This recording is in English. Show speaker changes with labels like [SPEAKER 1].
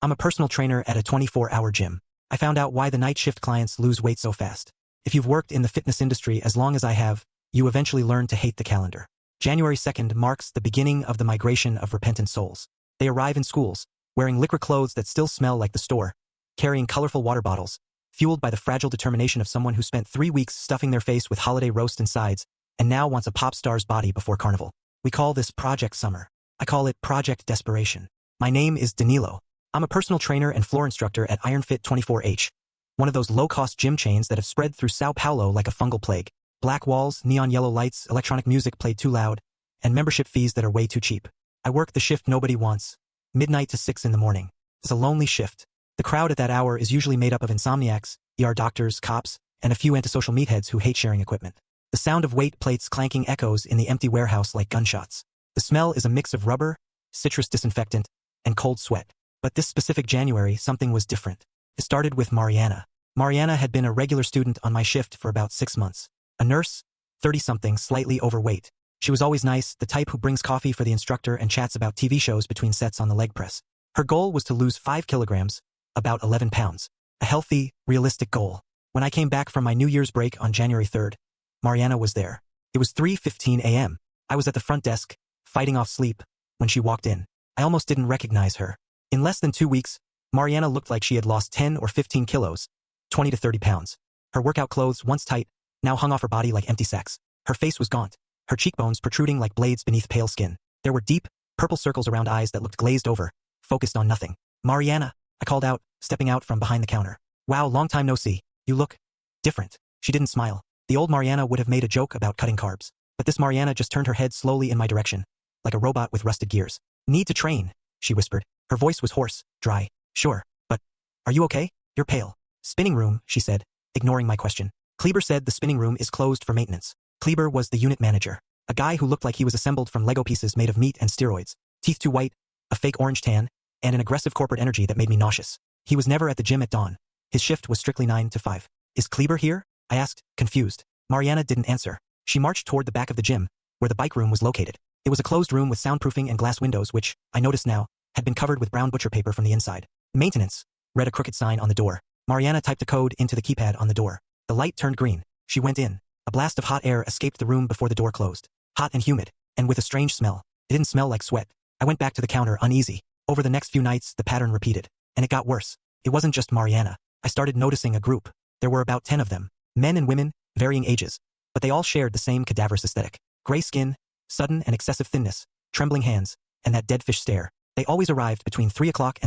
[SPEAKER 1] I'm a personal trainer at a 24-hour gym. I found out why the night shift clients lose weight so fast. If you've worked in the fitness industry as long as I have, you eventually learn to hate the calendar. January 2nd marks the beginning of the migration of repentant souls. They arrive in schools, wearing liquor clothes that still smell like the store, carrying colorful water bottles, fueled by the fragile determination of someone who spent 3 weeks stuffing their face with holiday roast and sides, and now wants a pop star's body before carnival. We call this Project Summer. I call it Project Desperation. My name is Danilo. I'm a personal trainer and floor instructor at IronFit 24H, one of those low-cost gym chains that have spread through Sao Paulo like a fungal plague. Black walls, neon yellow lights, electronic music played too loud, and membership fees that are way too cheap. I work the shift nobody wants, midnight to 6 in the morning. It's a lonely shift. The crowd at that hour is usually made up of insomniacs, ER doctors, cops, and a few antisocial meatheads who hate sharing equipment. The sound of weight plates clanking echoes in the empty warehouse like gunshots. The smell is a mix of rubber, citrus disinfectant, and cold sweat. But this specific January, something was different. It started with Mariana. Mariana had been a regular student on my shift for about 6 months. A nurse, 30-something, slightly overweight. She was always nice, the type who brings coffee for the instructor and chats about TV shows between sets on the leg press. Her goal was to lose 5 kilograms, about 11 pounds. A healthy, realistic goal. When I came back from my New Year's break on January 3rd, Mariana was there. It was 3:15 a.m. I was at the front desk, fighting off sleep, when she walked in. I almost didn't recognize her. In less than 2 weeks, Mariana looked like she had lost 10 or 15 kilos, 20 to 30 pounds. Her workout clothes, once tight, now hung off her body like empty sacks. Her face was gaunt, her cheekbones protruding like blades beneath pale skin. There were deep, purple circles around eyes that looked glazed over, focused on nothing. "Mariana," I called out, stepping out from behind the counter. "Wow, long time no see. You look different." She didn't smile. The old Mariana would have made a joke about cutting carbs. But this Mariana just turned her head slowly in my direction, like a robot with rusted gears. "Need to train," she whispered. Her voice was hoarse, dry. "Sure, but are you okay? You're pale." "Spinning room," she said, ignoring my question. "Kleber said the spinning room is closed for maintenance." Kleber was the unit manager, a guy who looked like he was assembled from Lego pieces made of meat and steroids, teeth too white, a fake orange tan, and an aggressive corporate energy that made me nauseous. He was never at the gym at dawn. His shift was strictly 9 to 5. "Is Kleber here?" I asked, confused. Mariana didn't answer. She marched toward the back of the gym, where the bike room was located. It was a closed room with soundproofing and glass windows which, I noticed now, had been covered with brown butcher paper from the inside. "Maintenance," read a crooked sign on the door. Mariana typed a code into the keypad on the door. The light turned green. She went in. A blast of hot air escaped the room before the door closed. Hot and humid, and with a strange smell. It didn't smell like sweat. I went back to the counter uneasy. Over the next few nights, the pattern repeated. And it got worse. It wasn't just Mariana. I started noticing a group. There were about 10 of them. Men and women, varying ages. But they all shared the same cadaverous aesthetic. Gray skin, sudden and excessive thinness, trembling hands, and that dead fish stare. They always arrived between 3 o'clock and